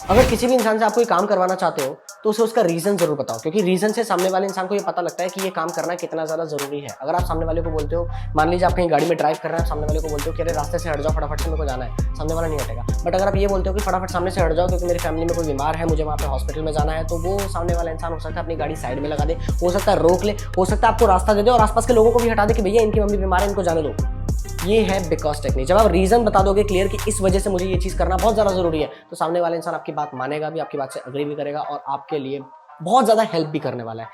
अगर किसी भी इंसान से आप कोई काम करवाना चाहते हो तो उसे उसका रीजन जरूर बताओ, क्योंकि रीजन से सामने वाले इंसान को ये पता लगता है कि ये काम करना कितना ज्यादा जरूरी है। अगर आप सामने वाले को बोलते हो, मान लीजिए आप कहीं गाड़ी में ड्राइव कर रहे हैं, सामने वाले को बोलते हो कि अरे रास्ते से हट जाओ, फटाफट से मेरे को जाना है, सामने वाला नहीं हटेगा। बट अगर आप ये बोलते हो कि फटाफट सामने से हट जाओ क्योंकि मेरी फैमिली में कोई बीमार है, मुझे वहाँ पे हॉस्पिटल में जाना है, तो वो सामने वाला इंसान हो सकता है अपनी गाड़ी साइड में लगा दे, हो सकता है रोक ले, हो सकता है आपको रास्ता दे दे और आसपास के लोगों को भी हटा दे कि भैया इनकी मम्मी बीमार है, इनको जाने दो। ये है बिकॉज टेक्निक। जब आप रीजन बता दोगे क्लियर कि इस वजह से मुझे ये चीज करना बहुत ज्यादा जरूरी है, तो सामने वाला इंसान आपकी बात मानेगा भी, आपकी बात से अग्री भी करेगा और आपके लिए बहुत ज्यादा हेल्प भी करने वाला है।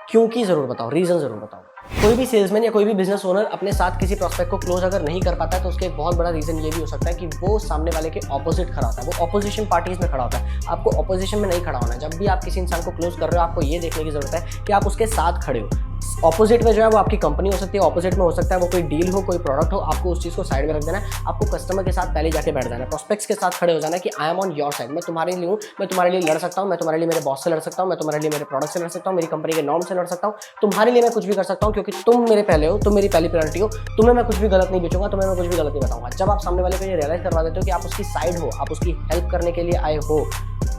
क्योंकि जरूर बताओ, रीजन जरूर बताओ। कोई भी सेल्समैन या कोई भी बिजनेस ओनर अपने साथ किसी प्रोस्पेक्ट को क्लोज अगर नहीं कर पाता है तो उसके एक बहुत बड़ा रीजन ये भी हो सकता है कि वो सामने वाले के ऑपोजिट खड़ा होता है, वो ऑपोजिशन पार्टीज में खड़ा होता है। आपको ऑपोजिशन में नहीं खड़ा होना है। जब भी आप किसी इंसान को क्लोज कर रहे हो, आपको ये देखने की जरूरत है कि आप उसके साथ खड़े हो। ऑपोजिट में जो है वो आपकी कंपनी हो सकती है, ऑपोजिट में हो सकता है वो कोई डील हो, कोई प्रोडक्ट हो, आपको उस चीज को साइड में रख देना है। आपको कस्टमर के साथ पहले जाके बैठ जाना है, प्रोस्पेक्ट्स के साथ खड़े हो जाना है कि I am on your side, मैं तुम्हारे लिए हूँ, मैं तुम्हारे लिए लड़ सकता हूँ, मैं तुम्हारे लिए मेरे बॉस से लड़ सकता हूँ, मैं तुम्हारे लिए मेरे प्रोडक्ट से लड़ सकता हूँ, मेरी कंपनी के नॉर्म से लड़ सकता हूँ, तुम्हारे लिए मैं कुछ भी कर सकता हूँ क्योंकि तुम मेरे पहले हो, तुम मेरी पहली प्रायोरिटी हो, तुम्हें मैं कुछ भी गलत नहीं बेचूंगा, तुम्हें मैं कुछ भी गलत नहीं बताऊंगा। जब आप सामने वाले को ये रियलाइज करवा देते हो कि आप उसकी साइड हो, आप उसकी हेल्प करने के लिए आए हो,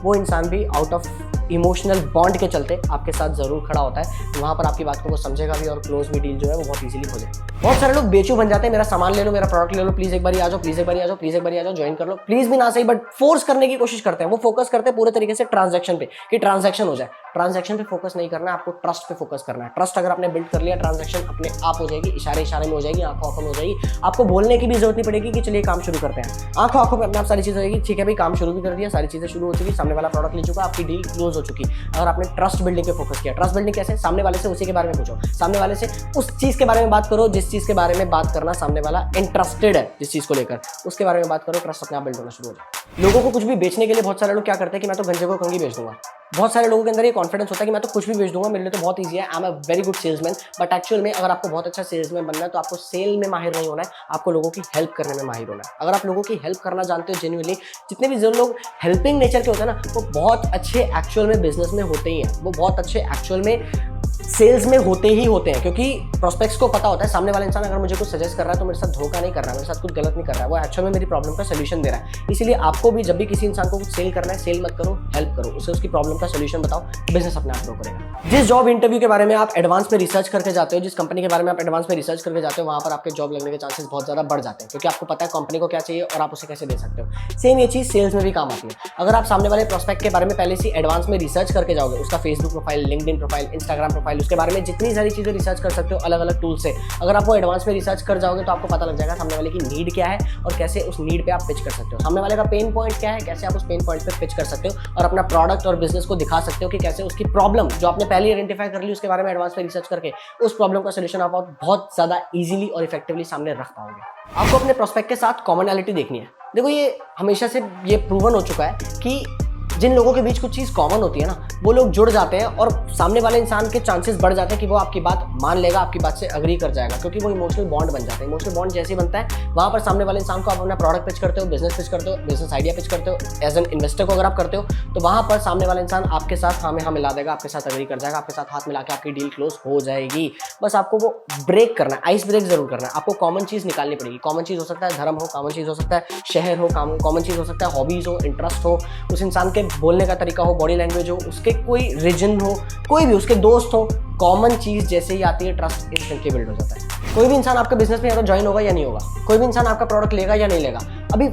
वो इंसान भी आउट ऑफ इमोशनल बॉन्ड के चलते आपके साथ जरूर खड़ा होता है। तो वहां पर आपकी बात को वो समझेगा भी और क्लोज भी डील जो है वो बहुत इजीली हो जाए। बहुत सारे लोग बेचू बन जाते हैं, मेरा सामान ले लो, मेरा प्रोडक्ट ले लो, प्लीज एक बार आ जाओ, प्लीज एक बार आ जाओ, प्लीज एक बार आ जाओ, ज्वाइन कर लो, प्लीज भी ना सही बट फोर्स करने की कोशिश करते हैं। वो फोकस करते हैं पूरे तरीके से ट्रांजैक्शन पे कि ट्रांजैक्शन हो जाए। ट्रांजैक्शन पे फोकस नहीं करना है, आपको ट्रस्ट पे फोकस करना है। ट्रस्ट अगर आपने बिल्ड कर लिया, ट्रांजैक्शन अपने आप हो जाएगी, इशारे इशारे में हो जाएगी, आंखों आंखों में हो जाएगी। आपको बोलने की भी जरूरत नहीं पड़ेगी कि चलिए काम शुरू करते हैं। आंखों आंखों में अपने आप सारी चीजें हो जाएगी। ठीक है भाई, काम शुरू भी कर दिया, सारी चीजें शुरू हो चुकी, सामने वाला प्रोडक्ट ले चुका, आपकी डील क्लोज हो चुकी। अगर आपने ट्रस्ट बिल्डिंग पे फोकस किया, ट्रस्ट बिल्डिंग कैसे? सामने वाले से उसी के बारे में पूछो, सामने वाले से उस चीज के बारे में बात करो जिस चीज के बारे में बात करना सामने वाला इंटरेस्टेड है, जिस चीज को लेकर उसके बारे में बात करो। ट्रस्ट अपने आप बिल्ड होना शुरू हो जाए। लोगों को कुछ भी बेचने के लिए बहुत सारे लोग क्या करते हैं कि मैं तो गंजे को कंघी बेच दूंगा। बहुत सारे लोगों के अंदर ये कॉन्फिडेंस होता है कि मैं तो कुछ भी बेच दूंगा, मेरे लिए तो बहुत ईजी है, I am a very good salesman. But actual में अगर आपको बहुत अच्छा सेल्समैन बनना है तो आपको सेल में माहिर नहीं होना है, आपको लोगों की हेल्प करने में माहिर होना है। अगर आप लोगों की हेल्प करना जानते हो जेन्युइनली, जितने भी जो लोग हेल्पिंग नेचर के होते हैं ना, वो बहुत अच्छे एक्चुअल में बिजनेस में होते ही हैं, वो बहुत अच्छे एक्चुअल में सेल्स में होते ही होते हैं। क्योंकि प्रोस्पेक्ट्स को पता होता है सामने वाला इंसान अगर मुझे कुछ सजेस्ट कर रहा है तो मेरे साथ धोखा नहीं कर रहा है, मेरे साथ कुछ गलत नहीं कर रहा है, वो एक्चुअल में मेरी प्रॉब्लम का सोल्यूशन दे रहा है। इसलिए आपको भी जब भी किसी इंसान को कुछ सेल करना है, सेल मत करो, हेल्प करो, उसे उसकी प्रॉब्लम का सोल्यूशन बताओ, बिजनेस अपने आप ग्रो करेगा। जिस जॉब इंटरव्यू के बारे में आप एडवांस में रिसर्च करके जाते हो, जिस कंपनी के बारे में आप एडवांस में रिसर्च करके जाते हो, वहां पर आपके जॉब लगने के चांसेस बहुत ज्यादा बढ़ जाते हैं, क्योंकि आपको पता है कंपनी को क्या चाहिए और आप उसे कैसे दे सकते हो। सेम ये चीज सेल्स में भी काम आती है। अगर आप सामने वाले प्रोस्पेक्ट के बारे में पहले से एडवांस में रिसर्च करके जाओगे, उसका Facebook profile, LinkedIn profile, Instagram profile, उसके बारे में जितनी सारी चीजें रिसर्च कर सकते हो अलग अलग टूल से, अगर आप वो एडवांस में रिसर्च कर जाओगे तो आपको पता लग जाएगा सामने वाले की नीड क्या है और कैसे उस नीड पे आप पिच कर सकते हो। सामने वाले का पेन पॉइंट क्या है, कैसे आप उस पेन पॉइंट पे पिच कर सकते हो और अपना प्रोडक्ट और बिजनेस को दिखा सकते हो कि कैसे उसकी प्रॉब्लम जो आपने पहले आइडेंटिफाई कर ली उसके बारे में एडवांस में रिसर्च करके उस प्रॉब्लम का सोल्यूशन आप बहुत ज्यादा इजीली और इफेक्टिवली सामने रख पाओगे। आपको अपने प्रोस्पेक्ट के साथ कॉमनैलिटी देखनी है। देखो, ये हमेशा से ये प्रूवन हो चुका है कि जिन लोगों के बीच कुछ चीज कॉमन होती है ना, वो लोग जुड़ जाते हैं और सामने वाले इंसान के चांसेस बढ़ जाते हैं कि वो आपकी बात मान लेगा, आपकी बात से अग्री कर जाएगा, क्योंकि वो इमोशनल बॉन्ड बन जाता है। इमोशनल बॉन्ड जैसे ही बनता है, वहां पर सामने वाले इंसान को आप अपना प्रोडक्ट पिच करते हो, बिजनेस पिच करते हो, बिजनेस आइडिया पिच करते हो, एज एन इन्वेस्टर को अगर आप करते हो, तो वहां पर सामने वाला इंसान आपके साथ हाँ में हाँ मिला देगा, आपके साथ अग्री कर जाएगा, आपके साथ हाथ मिला के आपकी डील क्लोज हो जाएगी। बस आपको वो ब्रेक करना है, आइस ब्रेक जरूर करना है। आपको कॉमन चीज निकालनी पड़ेगी। कॉमन चीज हो सकता है धर्म हो, कॉमन चीज हो सकता है शहर हो, कॉमन चीज हो सकता है हॉबीज हो, इंटरेस्ट हो, उस इंसान के बोलने का तरीका हो, बॉडी लैंग्वेज हो, उसके कोई रीजन हो, कोई भी उसके दोस्त हो। कॉमन चीज जैसे ही आती है, ट्रस्ट इंस्टेंटली बिल्ड हो जाता है। कोई भी इंसान आपके बिजनेस में या तो ज्वाइन होगा या नहीं होगा, कोई भी इंसान आपका प्रोडक्ट लेगा या नहीं लेगा। अभी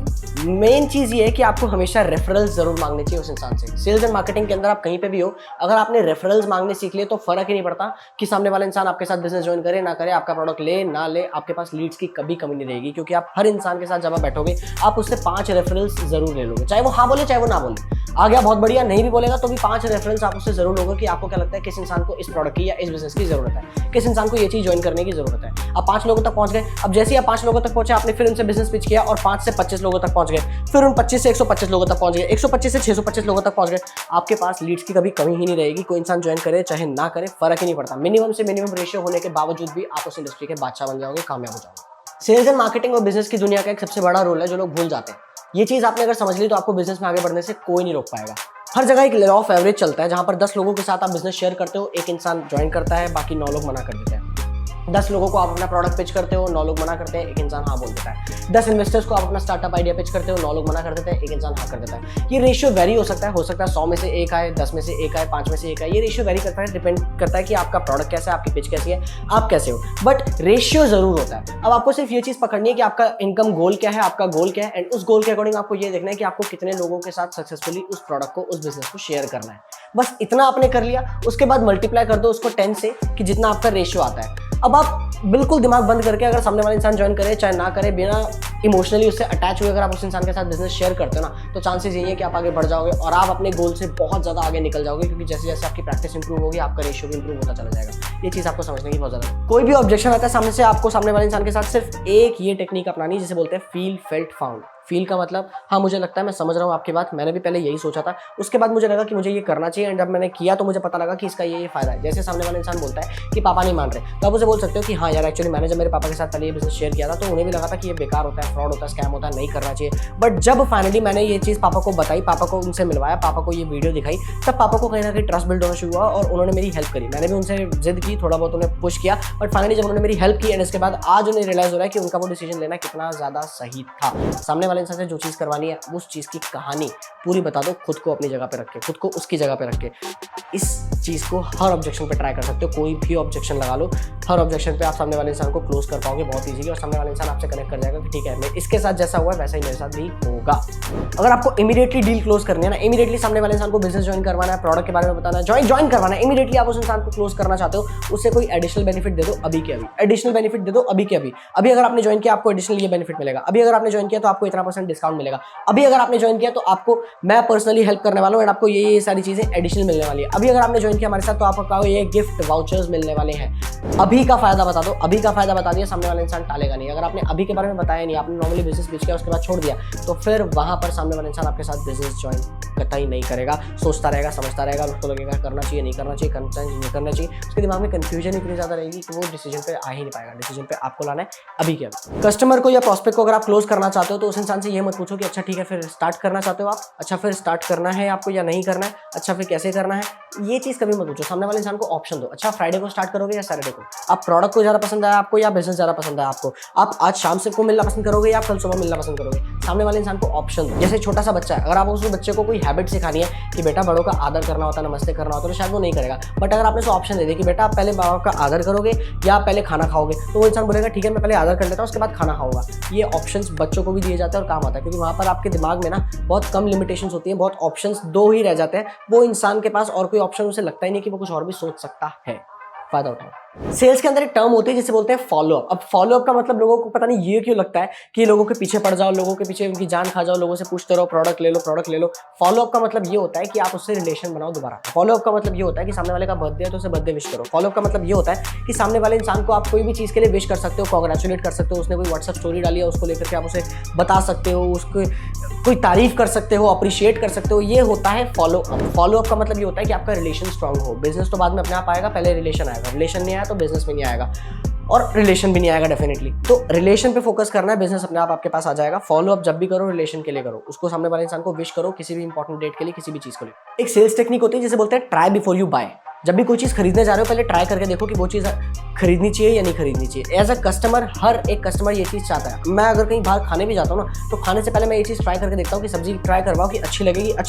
मेन चीज ये है कि आपको हमेशा रेफरल्स जरूर मांगने चाहिए उस इंसान से। सेल्स एंड मार्केटिंग के अंदर आप कहीं पे भी हो, अगर आपने रेफरल्स मांगने सीख लिए तो फर्क ही नहीं पड़ता कि सामने वाला इंसान आपके साथ बिजनेस ज्वाइन करे ना करे, आपका प्रोडक्ट ले ना ले, आपके पास लीड्स की कभी कमी नहीं रहेगी। क्योंकि आप हर इंसान के साथ जब आप बैठोगे, आप उससे 5 रेफरल्स जरूर ले लोगे, चाहे वो हाँ बोले चाहे वो ना बोले। आ गया बहुत बढ़िया, नहीं भी बोलेगा तो भी 5 रेफरेंस आप उससे जरूर लोगे कि आपको क्या लगता है किस इंसान को इस प्रोडक्ट की या इस बिजनेस की जरूरत है, किस इंसान को ये चीज ज्वाइन करने की जरूरत है। आप 5 लोगों तक पहुंच गए। अब जैसे ही आप 5 लोगों तक पहुंचे, आपने फिर उनसे बिजनेस पिच किया और 5 से 25 लोगों तक पहुंच गए, फिर उन 25 से 125 लोगों तक पहुंच गए, 125 से 625 लोगों तक पहुंच गए। आपके पास लीड्स की कभी कमी ही नहीं रहेगी। कोई इंसान ज्वाइन करे चाहे ना करे, फर्क ही नहीं पड़ता। मिनिमम से मिनिमम रेशियो होने के बावजूद भी आप उस इंडस्ट्री के बादशाह बन जाओगे, कामयाब हो जाओगे। सेल्स एंड मार्केटिंग और बिजनेस की दुनिया का एक सबसे बड़ा रोल है जो लोग भूल जाते हैं। ये चीज आपने अगर समझ ली तो आपको बिजनेस में आगे बढ़ने से कोई नहीं रोक पाएगा। हर जगह एक लॉ ऑफ एवरेज चलता है, जहां पर 10 लोगों के साथ आप बिजनेस शेयर करते हो, एक इंसान ज्वाइन करता है, बाकी 9 लोग मना कर देते हैं। 10 लोगों को आप अपना प्रोडक्ट पिच करते हो, 9 लोग मना करते हैं, एक इंसान हाँ बोल देता है। 10 इन्वेस्टर्स को आप अपना स्टार्टअप आइडिया पिच करते हो, 9 लोग मना कर देते हैं, एक इंसान हाँ कर देता है। ये रेशियो वेरी हो सकता है 100 में से एक आए, 10 में से एक आए, 5 में से एक आए। ये रेशियो वेरी करता है, डिपेंड करता है कि आपका प्रोडक्ट कैसा है, आपकी पिच कैसी है, आप कैसे हो, बट रेशियो जरूर होता है। अब आपको सिर्फ ये चीज पकड़नी है कि आपका इनकम गोल क्या है, आपका गोल क्या है, एंड उस गोल के अकॉर्डिंग आपको ये देखना है कि आपको कितने लोगों के साथ सक्सेसफुली उस प्रोडक्ट को, उस बिजनेस को शेयर करना है। बस इतना आपने कर लिया, उसके बाद मल्टीप्लाई कर दो उसको 10 से कि जितना आपका रेशियो आता है। अब आप बिल्कुल दिमाग बंद करके अगर सामने वाला इंसान ज्वाइन करे चाहे ना करे, बिना इमोशनली उससे अटैच हुए अगर आप उस इंसान के साथ बिजनेस शेयर करते हो ना, तो चांसेस यही है कि आप आगे बढ़ जाओगे और आप अपने गोल से बहुत ज्यादा आगे निकल जाओगे, क्योंकि जैसे जैसे आपकी प्रैक्टिस इंप्रूव होगी आपका रेशियो भी इंप्रूव होता चला जाएगा। ये चीज आपको समझने की बहुत ज्यादा। कोई भी ऑब्जेक्शन आता है सामने से, आपको सामने वाले इंसान के साथ सिर्फ एक ये टेक्निक अपनानी जिसे बोलते हैं फील फेल्ट फाउंड। फील का मतलब हाँ मुझे लगता है, मैं समझ रहा हूँ आपकी बात, मैंने भी पहले यही सोचा था, उसके बाद मुझे लगा कि मुझे ये करना चाहिए, एंड जब मैंने किया तो मुझे पता लगा कि इसका ये फायदा है। जैसे सामने वाला इंसान बोलता है कि पापा नहीं मान रहे, तो आप उसे बोल सकते हो कि हाँ यार एक्चुअली मैंने जब मेरे पापा के साथ पहले ये बिजनेस शेयर किया था तो उन्हें भी लगा था कि ये बेकार होता है, फ्रॉड होता है, स्कैम होता है, नहीं करना चाहिए। बट जब फाइनली मैंने ये चीज़ पापा को बताई, पापा को उनसे मिलवाया, पापा को ये वीडियो दिखाई, तब पापा को कहीं ना कहीं ट्रस्ट बिल्ड होना शुरू हुआ और उन्होंने मेरी हेल्प करी। मैंने भी उनसे जिद की, थोड़ा बहुत उन्हें पुश किया, बट फाइनली जब उन्होंने मेरी हेल्प की एंड इसके बाद आज उन्हें रियलाइज हो रहा है कि उनका वो डिसीजन लेना कितना ज्यादा सही था। सामने वाले इंसान से जो चीज़ करवानी है उस चीज़ की कहानी पूरी बता दो, खुद को अपनी जगह पे रख के, खुद को उसकी जगह पे रख के। इस चीज़ को हर ऑब्जेक्शन पे ट्राई कर सकते हो, कोई भी ऑब्जेक्शन लगा लो, हर ऑब्जेक्शन पे आप सामने वाले इंसान को क्लोज कर पाओगे बहुत इजीली, और सामने वाले इंसान आपसे कनेक्ट कर जाएगा कि ठीक है, मैं इसके साथ जैसा हुआ वैसा ही मेरे साथ भी होगा। अगर आपको इमीडिएटली डील क्लोज करनी है ना, इमीडिएटली सामने वाले इंसान को बिजनेस ज्वाइन करवाना है, प्रोडक्ट के बारे में बताना है, ज्वाइन करवाना है, इमीडिएटली आप उस इंसान को क्लोज करना चाहते हो, उससे कोई एडिशनल बेनिफिट दे दो अभी के अभी, एडिशनल बेनिफिट दे दो अभी के अभी। अभी अगर आपने ज्वाइन किया आपको एडिशनल ये बेनिफिट मिलेगा, अभी अगर आपने ज्वाइन किया तो आपको इतना % डिस्काउंट मिलेगा, अभी अगर आपने ज्वाइन किया तो आपको मैं पर्सनली हेल्प करने वाला हूं एंड आपको ये सारी चीजें एडिशनल मिलने वाली है, अभी अगर आपने ज्वाइन किया हमारे साथ तो आपको ये गिफ्ट वाउचर्स मिलने वाले हैं। अभी का फायदा बता दो, अभी का फायदा बता दिया, सामने वाला इंसान टालेगा नहीं। अगर आपने अभी के बारे में बताया नहीं, आपने नॉर्मली बिजनेस बेच किया उसके बाद छोड़ दिया, तो फिर वहां पर सामने वाला इंसान आपके साथ बिजनेस ज्वाइन कतई नहीं करेगा, सोचता रहेगा, समझता रहेगा, उसको लगेगा करना चाहिए नहीं करना चाहिए, करना चाहिए नहीं करना चाहिए, उसके दिमाग में कंफ्यूजन इतनी ज्यादा रहेगी कि वो डिसीजन पे आ ही नहीं पाएगा। डिसीजन पे आपको लाना है अभी के अभी। कस्टमर को या प्रॉस्पेक्ट को अगर आप क्लोज करना चाहते हो तो उस इंसान से ये मत पूछो कि अच्छा ठीक है फिर स्टार्ट करना चाहते हो आप, अच्छा फिर स्टार्ट करना है आपको या नहीं करना है, अच्छा फिर कैसे करना है, ये चीज कभी मत पूछो। सामने वाले इंसान को ऑप्शन दो, अच्छा फ्राइडे को स्टार्ट करोगे या सैटरडे को, आप प्रोडक्ट को ज्यादा पसंद है आपको या बिजनेस ज्यादा पसंद है आपको, आप आज शाम से को मिलना पसंद करोगे या कल सुबह मिलना पसंद करोगे। सामने वाले इंसान को ऑप्शन दो। जैसे छोटा सा बच्चा है, अगर आप उस बच्चे को कोई हैबिट सिखानी है कि बेटा बड़ों का आदर करना होता है, नमस्ते करना होता है, तो शायद वो नहीं करेगा। बट अगर आपने उसे ऑप्शन दे दिया कि बेटा आप पहले बाबा का आदर करोगे या पहले खाना खाओगे, तो वो इंसान बोलेगा ठीक है मैं पहले आदर कर लेता हूँ उसके बाद खाना खाऊंगा। ये ऑप्शंस बच्चों को भी दिए जाते हैं और काम आता है, क्योंकि वहां पर आपके दिमाग में ना बहुत कम लिमिटेशंस होती हैं, बहुत ऑप्शंस दो ही रह जाते हैं, वो इंसान के पास और कोई ऑप्शन उसे लगता ही नहीं कि वो कुछ और भी सोच सकता है। फायदा उठाओ। सेल्स के अंदर एक टर्म होती है जिसे बोलते हैं फॉलो अप। अब फॉलो अप का मतलब लोगों को पता नहीं ये क्यों लगता है कि लोगों के पीछे पड़ जाओ, लोगों के पीछे उनकी जान खा जाओ, लोगों से पूछते रहो प्रोडक्ट ले लो प्रोडक्ट ले लो। फॉलो अप का मतलब ये होता है कि आप उससे रिलेशन बनाओ दोबारा। फॉलो अप का मतलब ये होता है कि सामने वाले का बर्थडे है तो उसे बर्थडे विश करो। फॉलो अप का मतलब ये होता है कि सामने वाले इंसान को आप कोई भी चीज़ के लिए विश कर सकते हो, कॉन्ग्रेचुलेट कर सकते हो, उसने कोई व्हाट्सएप स्टोरी डाली है उसको लेकर के आप उसे बता सकते हो, उसको कोई तारीफ कर सकते हो, अप्रिशिएट कर सकते हो। ये होता है फॉलो अप। फॉलो अप का मतलब ये होता है कि आपका रिलेशन स्ट्रांग हो। बिजनेस तो बाद में अपने आप आएगा, पहले रिलेशन आएगा, रिलेशन नहीं आया तो बिजनेस भी नहीं आएगा और रिलेशन भी नहीं आएगा डेफिनेटली। तो रिलेशन पे फोकस करना है, बिजनेस अपने आप आपके पास आ जाएगा। फॉलो अप जब भी करो रिलेशन के लिए करो, उसको सामने वाले इंसान को विश करो किसी भी इंपॉर्टेंट डेट के लिए, किसी भी चीज को लिए। एक सेल्स टेक्निक होती है जिसे बोलते हैं ट्राई बिफोर यू बाय। जब भी कोई चीज खरीदने जा रहे हो पहले ट्राई करके देखो कि वो चीज खरीदनी चाहिए या नहीं खरीदनी चाहिए। एज अ कस्टमर हर एक कस्टमर ये चीज चाहता है। मैं अगर कहीं बाहर खाने भी जाता हूँ ना, तो खाने से पहले मैं ये चीज ट्राई करके देखता हूँ कि सब्जी ट्राई करवाओ कि अच्छी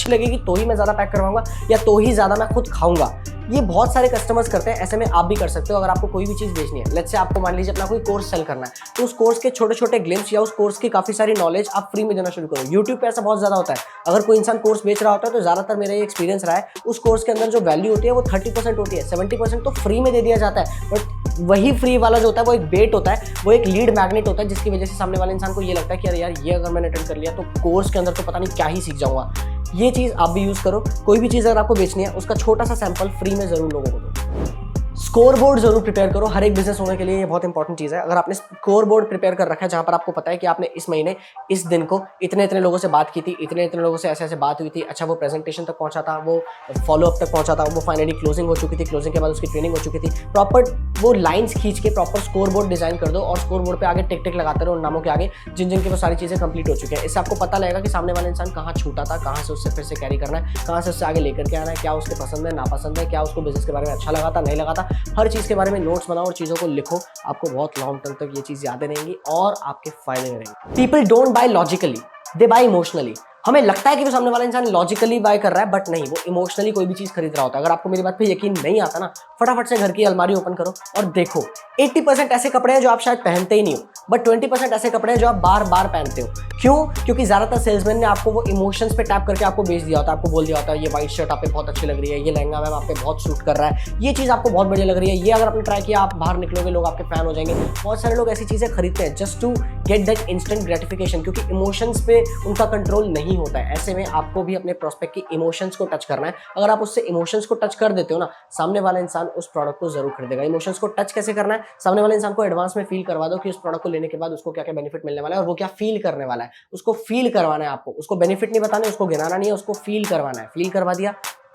लगेगी तो ही मैं ज्यादा पैक करवाऊंगा या तो ही ज्यादा मैं खुद खाऊंगा। ये बहुत सारे कस्टमर्स करते हैं, ऐसे में आप भी कर सकते हो। अगर आपको कोई भी चीज बेचनी है, लेट्स से आपको मान लीजिए अपना कोई कोर्स सेल करना है, तो उस कोर्स के छोटे छोटे ग्लिम्स या उस कोर्स की काफी सारी नॉलेज आप फ्री में देना शुरू करो। यूट्यूब पे ऐसा बहुत ज्यादा होता है, अगर कोई इंसान कोर्स बेच रहा होता है तो ज्यादातर मेरा ये एक्सपीरियंस रहा है, उस कोर्स के अंदर जो वैल्यू होती है वो 30% होती है, 70% तो फ्री में दे दिया जाता है। बट वही फ्री वाला जो होता है वो एक बेट होता है, वो एक लीड मैग्नेट होता है, जिसकी वजह से सामने वाले इंसान को ये लगता है कि अरे यार ये अगर मैंने अटेंड कर लिया तो कोर्स के अंदर तो पता नहीं क्या ही सीख जाऊंगा। ये चीज आप भी यूज करो। कोई भी चीज अगर आपको बेचनी है उसका छोटा सा सैंपल फ्री में जरूर लोगों को दो। स्कोर बोर्ड जरूर प्रिपेयर करो। हर एक बिजनेस होने के लिए ये बहुत इंपॉर्टेंट चीज है। अगर आपने स्कोर बोर्ड प्रिपेयर कर रखा है जहां पर आपको पता है कि आपने इस महीने इस दिन को इतने लोगों से बात की थी, इतने लोगों से ऐसे बात हुई थी, अच्छा वो प्रेजेंटेशन तक पहुंचा था, वो फॉलो अप तक पहुंचा था, वो फाइनली क्लोजिंग हो चुकी थी, क्लोजिंग के बाद उसकी ट्रेनिंग हो चुकी थी, प्रॉपर वो लाइन्स खींच के प्रॉपर स्कोर बोर्ड डिजाइन कर दो और स्कोर बोर्ड पे आगे टिक लगाते रहो नामों के आगे जिन की वो सारी चीजें कंप्लीट हो चुकी है। इससे आपको पता लगेगा कि सामने वाला इंसान कहाँ छूटा था, कहाँ से उससे फिर से कैरी करना है, कहाँ से उससे आगे लेकर के आना है, क्या उसके पसंद है नापसंद है, क्या उसको बिजनेस के बारे में अच्छा लगा था नहीं लगा था। हर चीज़ के बारे में नोट्स बनाओ और चीज़ों को लिखो, आपको बहुत लॉन्ग टर्म तक ये चीज़ यादें रहेंगी और आपके फायदे में रहेंगी। People don't buy logically, they buy emotionally. हमें लगता है कि वो सामने वाला इंसान लॉजिकली बाय कर रहा है, बट नहीं, वो इमोशनली कोई भी चीज़ खरीद रहा होता है। अगर आपको मेरी बात पे यकीन नहीं आता ना, फटाफट से घर की अलमारी ओपन करो और देखो 80% ऐसे कपड़े हैं जो आप शायद पहनते ही नहीं हो, बट 20% ऐसे कपड़े हैं जो आप बार बार पहनते हो। क्यों? क्योंकि ज़्यादातर सेल्समैन ने आपको वो इमोशंस पे टैप करके आपको बेच दिया होता है। आपको बोल दिया होता है ये व्हाइट शर्ट आप पे बहुत अच्छी लग रही है, ये लहंगा मैम आप पे बहुत सूट कर रहा है, ये चीज़ आपको बहुत बढ़िया लग रही है, ये अगर आपने ट्राई किया आप बाहर निकलोगे लोग आपके फैन हो जाएंगे। बहुत सारे लोग ऐसी चीज़ें खरीदते हैं just to get that instant gratification, क्योंकि इमोशंस पे उनका कंट्रोल नहीं होता है। ऐसे में आपको भी अपने प्रोस्पेक्ट की इमोशंस को टच करना है। अगर आप उससे इमोशंस को टच कर देते हो ना, सामने वाला इंसान उस प्रोडक्ट को जरूर खरीदेगा। इमोशंस को टच कैसे करना है? सामने वाले इंसान को एडवांस में फील करवा दो कि उस प्रोडक्ट को लेने के बाद उसको क्या क्या बेनिफिट मिलने वाला है और वो क्या फील करने वाला है। उसको फील करवाना है आपको, उसको बेनिफिट नहीं बताने, उसको गिनाना नहीं है, उसको फील करवाना है। फील करवा दिया,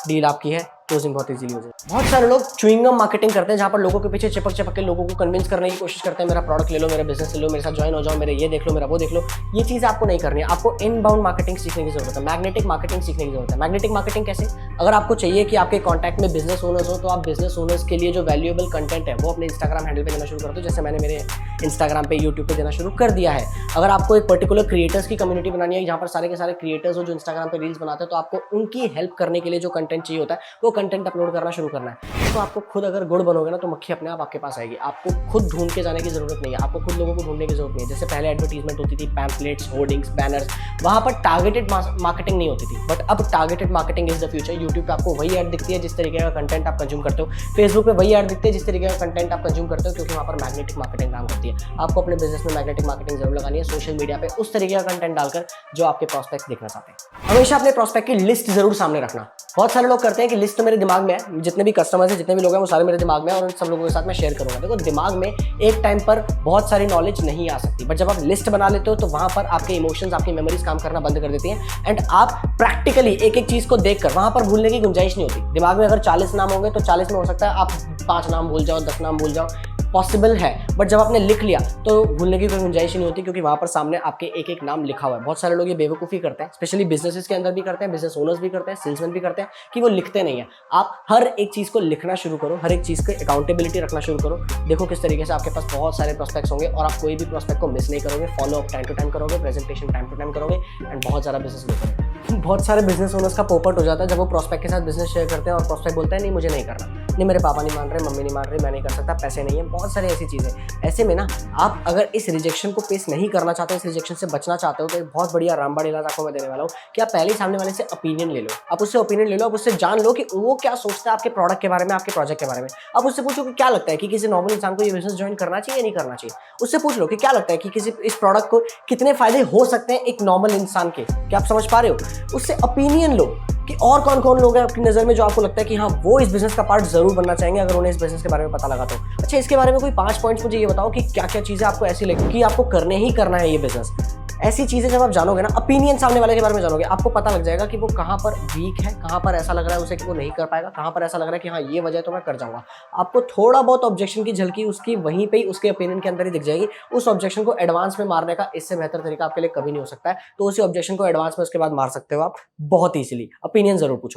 डील आपकी है, क्लोजिंग बहुत इजीली हो जाए। बहुत सारे लोग च्युइंगम मार्केटिंग करते हैं जहां पर लोगों के पीछे चिपक चिपक के लोगों को कन्विंस करने की कोशिश करते हैं, मेरा प्रोडक्ट ले लो, मेरा बिजनेस ले लो, मेरे साथ ज्वाइन हो जाओ, मेरे ये देख लो, मेरा वो देख लो। ये चीज़ आपको नहीं करनी है। आपको इनबाउंड मार्केटिंग सीखने की जरूरत है, मैग्नेटिक मार्केटिंग सीखने की जरूरत है। मैग्नेटिक मार्केटिंग कैसे? अगर आपको चाहिए कि आपके कॉन्टैक्ट में बिजनेस ओनर्स हो, तो आप बिजनेस ओनर्स के लिए जो वैल्यूएबल कंटेंट है वो अपने इंस्टाग्राम हैंडल पे देना शुरू कर दो, जैसे मैंने मेरे इंस्टाग्राम पे, यूट्यूब पे देना शुरू कर दिया है। अगर आपको एक पर्टिकुलर क्रिएटर्स की कम्युनिटी बनानी है जहाँ पर सारे के सारे क्रिएटर्स हो जो इंस्टाग्राम पे रील्स बनाते हैं, तो आपको उनकी हेल्प करने के लिए जो कंटेंट चाहिए होता है वो कंटेंट अपलोड करना शुरू करना है। तो आपको खुद अगर गुड़ बनोगे ना तो मक्खी अपने आप आपके पास आएगी। आपको खुद ढूंढ के जाने की जरूरत नहीं है, आपको खुद लोगों को ढूंढने की जरूरत नहीं है। जैसे पहले एडवर्टीजमेंट होती थी, पैम्पलेट्स, होर्डिंग्स, बैनर्स, वहां पर टारगेटेड मार्केटिंग नहीं होती थी, बट अब targeted marketing is the future. YouTube पे आपको वही ऐड दिखती है जिस तरीके का कंटेंट आप कंज्यूम करते हो, फेसबुक पे वही ऐड दिखती है जिस तरीके का कंटेंट आप कंज्यूम करते हो, क्योंकि वहां पर मैग्नेटिक मार्केटिंग काम करती है। आपको अपने बिजनेस में मैग्नेटिक मार्केटिंग जरूर लगानी है, सोशल मीडिया पे उस तरीके का कंटेंट डालकर जो आपके प्रोस्पेक्ट देखना चाहते हैं। हमेशा अपने प्रोस्पेक्ट की लिस्ट जरूर सामने रखना। बहुत सारे लोग करते हैं कि लिस्ट तो मेरे दिमाग में है, जितने भी कस्टमर्स हैं, जितने भी लोग हैं, वो सारे मेरे दिमाग में है और उन सब लोगों के साथ मैं शेयर करूंगा। देखो, दिमाग में एक टाइम पर बहुत सारी नॉलेज नहीं आ सकती, बट जब आप लिस्ट बना लेते हो तो वहां पर आपके इमोशंस, आपकी मेमोरीज काम करना बंद कर देती हैं एंड आप प्रैक्टिकली एक एक चीज को देखकर वहां पर भूलने की गुंजाइश नहीं होती। दिमाग में अगर 40 नाम होंगे तो 40 में हो सकता है आप 5 नाम भूल जाओ, 10 नाम भूल जाओ, पॉसिबल है, बट जब आपने लिख लिया तो भूलने की कोई गुंजाइश नहीं होती, क्योंकि वहां पर सामने आपके एक एक नाम लिखा हुआ है। बहुत सारे लोग ये बेवकूफ़ी करते हैं, स्पेशली बिजनेसेस के अंदर भी करते हैं, बिजनेस ओनर्स भी करते हैं, सेल्समैन भी करते हैं, कि वो लिखते नहीं है। आप हर एक चीज़ को लिखना शुरू करो, हर एक चीज़ को अकाउंटेबिलिटी रखना शुरू करो। देखो किस तरीके से आपके पास बहुत सारे प्रोस्पेक्ट्स होंगे और आप कोई भी प्रोस्पेक्ट को मिस नहीं करोगे। Follow up time to time करोगे, प्रेजेंटेशन टाइम टू टाइम करोगे एंड बहुत सारा बिजनेस ग्रो करोगे। बहुत सारे बिजनेस ओनर्स का पोपट हो जाता है जब वो प्रोस्पेक्ट के साथ बिजनेस शेयर करते हैं और प्रोस्पेक्ट बोलता है नहीं मुझे नहीं करना, नहीं मेरे पापा नहीं मान रहे, मम्मी नहीं मान रही, मैं नहीं कर सकता, पैसे नहीं है, बहुत सारी ऐसी चीज़ें। ऐसे में ना आप अगर इस रिजेक्शन को फेस नहीं करना चाहते, इस रिजेक्शन से बचना चाहते हो, तो एक बहुत बढ़िया रामबाण इलाज आपको मैं देने वाला हूँ कि आप पहले ही सामने वाले से ओपिनियन ले लो। आप उससे ओपिनियन ले लो, आप उससे जान लो कि वो क्या सोचता है आपके प्रोडक्ट के बारे में, आपके प्रोजेक्ट के बारे में। आप उससे पूछो कि क्या लगता है कि किसी नॉर्मल इंसान को ये बिजनेस ज्वाइन करना चाहिए या नहीं करना चाहिए। उससे पूछ लो कि क्या लगता है कि किसी इस प्रोडक्ट को कितने फायदे हो सकते हैं एक नॉर्मल इंसान के। क्या आप समझ पा रहे हो? उससे ओपिनियन लो कि और कौन कौन लोग हैं आपकी नज़र में जो आपको लगता है कि हाँ वो इस बिजनेस का पार्ट जरूर बनना चाहेंगे अगर उन्हें इस बिजनेस के बारे में पता लगा तो। अच्छा, इसके बारे में कोई 5 पॉइंट्स मुझे ये बताओ कि क्या क्या चीज़ें आपको ऐसी लगी कि आपको करने ही करना है ये बिजनेस। ऐसी चीज़ें जब आप जानोगे ना, ओपिनियन सामने वाले के बारे में जानोगे, आपको पता लग जाएगा कि वो कहाँ पर वीक है, कहाँ पर ऐसा लग रहा है उसे कि वो नहीं कर पाएगा, कहाँ पर ऐसा लग रहा है कि हाँ ये वजह तो मैं कर जाऊंगा। आपको थोड़ा बहुत ऑब्जेक्शन की झलकी उसकी वहीं पे ही उसके ओपिनियन के अंदर ही दिख जाएगी। उस ऑब्जेक्शन को एडवांस में मारने का इससे बेहतर तरीका आपके लिए कभी नहीं हो सकता है। तो उसी ऑब्जेक्शन को एडवांस में उसके बाद मार सकते हो आप बहुत ईजिली। ओपिनियन जरूर पूछो।